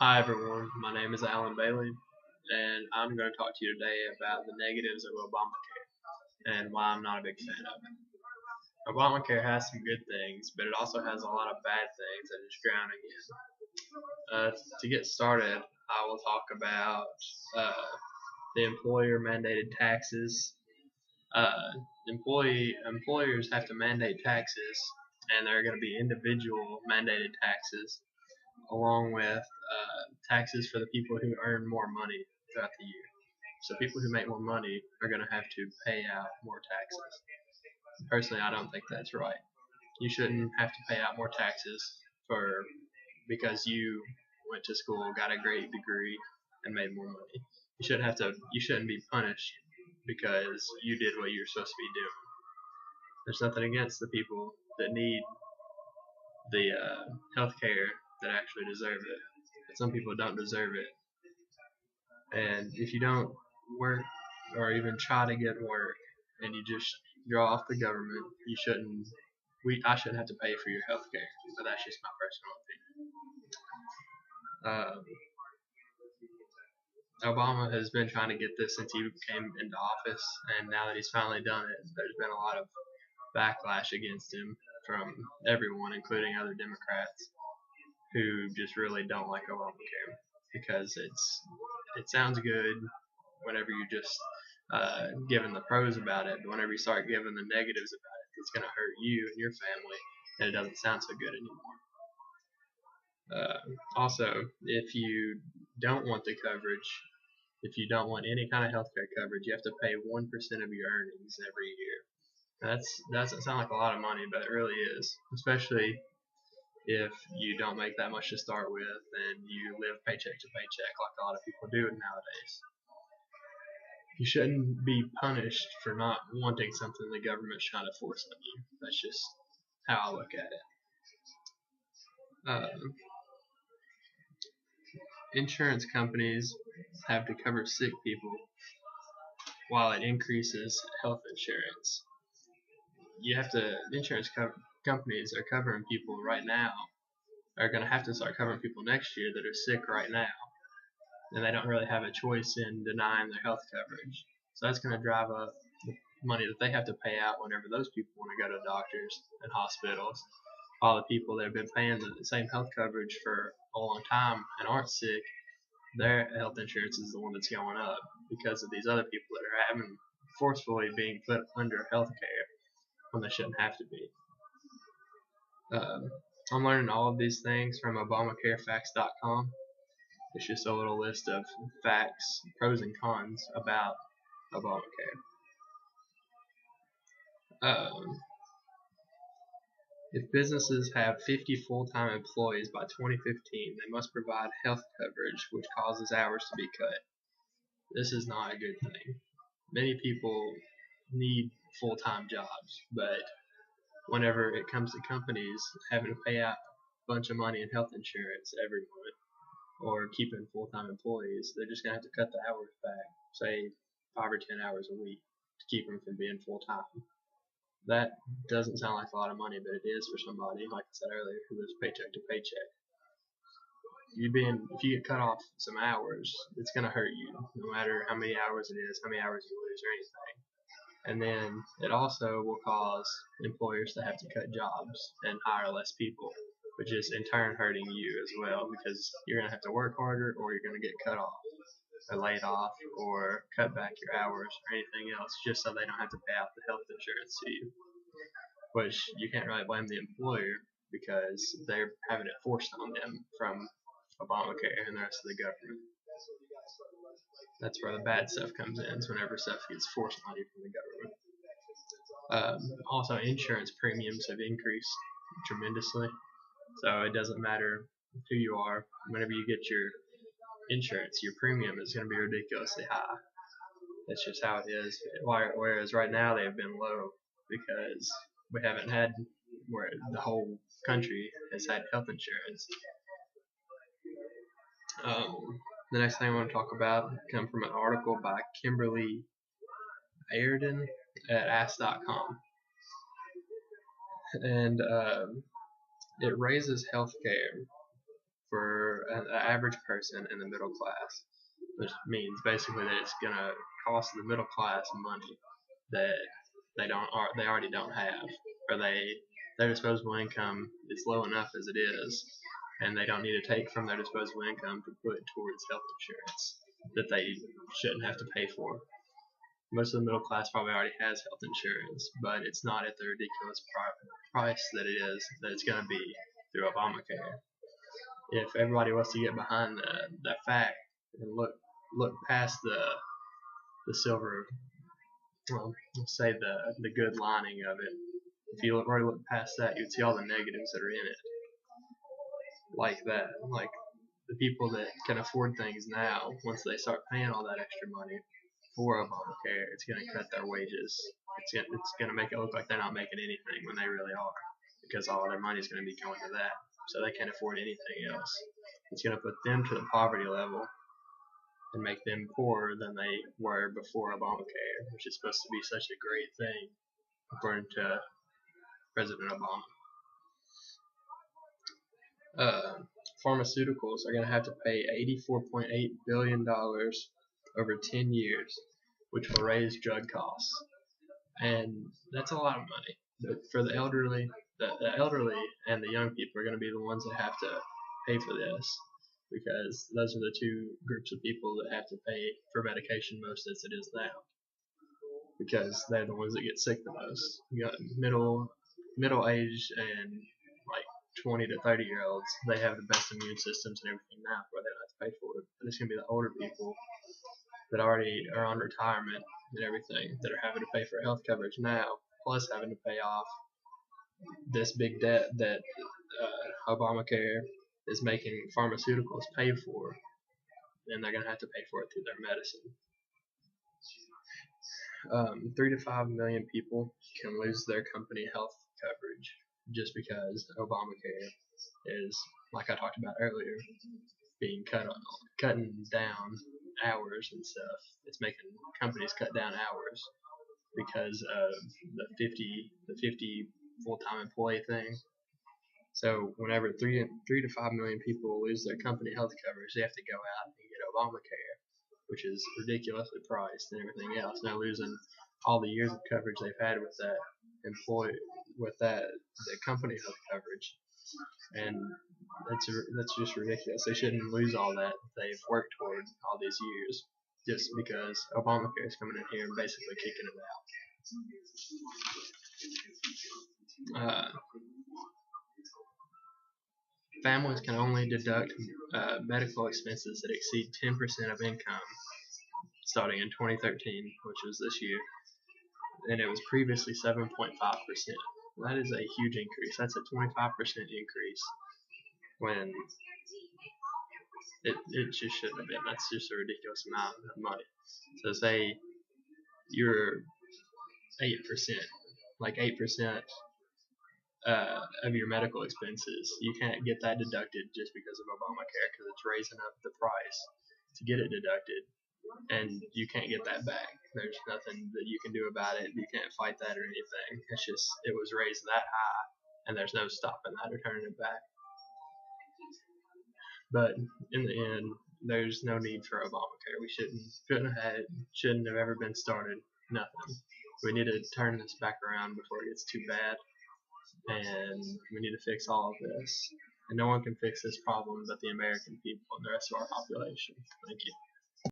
Hi everyone, my name is Alan Bailey, and I'm going to talk to you today about the negatives of Obamacare and why I'm not a big fan of it. Obamacare has some good things, but it also has a lot of bad things that it's drowning in. To get started, I will talk about uh, the employer mandated taxes. Employers have to mandate taxes, and there are going to be individual mandated taxes along with taxes for the people who earn more money throughout the year. So people who make more money are going to have to pay out more taxes. Personally, I don't think that's right. You shouldn't have to pay out more taxes for because you went to school, got a great degree, and made more money. You shouldn't be punished because you did what you're supposed to be doing. There's nothing against the people that need the health care that actually deserve it. But some people don't deserve it. And if you don't work or even try to get work and you just draw off the government, you shouldn't. I shouldn't have to pay for your health care, but that's just my personal opinion. Obama has been trying to get this since he came into office, and now that he's finally done it, there's been a lot of backlash against him from everyone, including other Democrats, who just really don't like Obamacare because it sounds good whenever you just giving the pros about it, but whenever you start giving the negatives about it, it's going to hurt you and your family, and it doesn't sound so good anymore. Also, if you don't want the coverage, if you don't want any kind of healthcare coverage, you have to pay 1% of your earnings every year. That doesn't sound like a lot of money, but it really is, especially if you don't make that much to start with and you live paycheck to paycheck like a lot of people do nowadays. You shouldn't be punished for not wanting something the government's trying to force on you. That's just how I look at it. Insurance companies have to cover sick people while it increases health insurance. Insurance companies are covering people right now, are going to have to start covering people next year that are sick right now, and they don't really have a choice in denying their health coverage. So that's going to drive up the money that they have to pay out whenever those people want to go to doctors and hospitals. All the people that have been paying the same health coverage for a long time and aren't sick, their health insurance is the one that's going up because of these other people that are having forcefully being put under health care when they shouldn't have to be. I'm learning all of these things from ObamacareFacts.com. It's just a little list of facts, pros and cons about Obamacare. If businesses have 50 full-time employees by 2015, they must provide health coverage, which causes hours to be cut. This is not a good thing. Many people need full-time jobs, but whenever it comes to companies having to pay out a bunch of money in health insurance every month or keeping full-time employees, they're just going to have to cut the hours back, say 5 or 10 hours a week, to keep them from being full-time. That doesn't sound like a lot of money, but it is for somebody, like I said earlier, who lives paycheck to paycheck. If you get cut off some hours, it's going to hurt you, no matter how many hours it is, how many hours you lose, or anything. And then it also will cause employers to have to cut jobs and hire less people, which is in turn hurting you as well because you're going to have to work harder or you're going to get cut off or laid off or cut back your hours or anything else just so they don't have to pay out the health insurance to you, which you can't really blame the employer because they're having it forced on them from Obamacare and the rest of the government. That's where the bad stuff comes in, is whenever stuff gets forced on you from the government. Also, insurance premiums have increased tremendously, so it doesn't matter who you are. Whenever you get your insurance, your premium is going to be ridiculously high. That's just how it is. Whereas right now they've been low because we haven't had where the whole country has had health insurance. The next thing I want to talk about comes from an article by Kimberly Ayrton at Ask.com, and it raises healthcare for an average person in the middle class, which means basically that it's gonna cost the middle class money that they already don't have, or their disposable income is low enough as it is, and they don't need to take from their disposable income to put towards health insurance that they shouldn't have to pay for. Most of the middle class probably already has health insurance, but it's not at the ridiculous price that it's going to be through Obamacare. If everybody wants to get behind the fact and look past the silver, well, say the good lining of it, if you already look past that, you'd see all the negatives that are in it, like the people that can afford things now, once they start paying all that extra money for Obamacare, it's going to cut their wages. It's going to make it look like they're not making anything when they really are, because all their money is going to be going to that, so they can't afford anything else. It's going to put them to the poverty level and make them poorer than they were before Obamacare, which is supposed to be such a great thing, according to President Obama. Pharmaceuticals are going to have to pay $84.8 billion over 10 years, which will raise drug costs. And that's a lot of money. But for the elderly, the elderly and the young people are going to be the ones that have to pay for this, because those are the two groups of people that have to pay for medication most as it is now, because they're the ones that get sick the most. You got middle-aged and like 20 to 30-year-olds, they have the best immune systems and everything now, where they don't have to pay for it. But it's going to be the older people that already are on retirement and everything that are having to pay for health coverage now, plus having to pay off this big debt that Obamacare is making pharmaceuticals pay for, and they're going to have to pay for it through their medicine. 3 to 5 million people can lose their company health coverage just because Obamacare is, like I talked about earlier, being cutting down hours and stuff. It's making companies cut down hours because of the 50 full-time employee thing. So whenever 3 to 5 million people lose their company health coverage, they have to go out and get Obamacare, which is ridiculously priced and everything else. Now losing all the years of coverage they've had with that the company health coverage, and that's just ridiculous. They shouldn't lose all that they've worked toward all these years just because Obamacare is coming in here and basically kicking it out. Families can only deduct medical expenses that exceed 10% of income starting in 2013, which was this year, and it was previously 7.5%. That is a huge increase. That's a 25% increase when it just shouldn't have been. That's just a ridiculous amount of money. So say you're 8%, like 8% of your medical expenses, you can't get that deducted just because of Obamacare, because it's raising up the price to get it deducted, and you can't get that back. There's nothing that you can do about it. You can't fight that or anything. It's just it was raised that high, and there's no stopping that or turning it back. But in the end, there's no need for Obamacare. We shouldn't have ever been started. Nothing. We need to turn this back around before it gets too bad, and we need to fix all of this. And no one can fix this problem but the American people and the rest of our population. Thank you.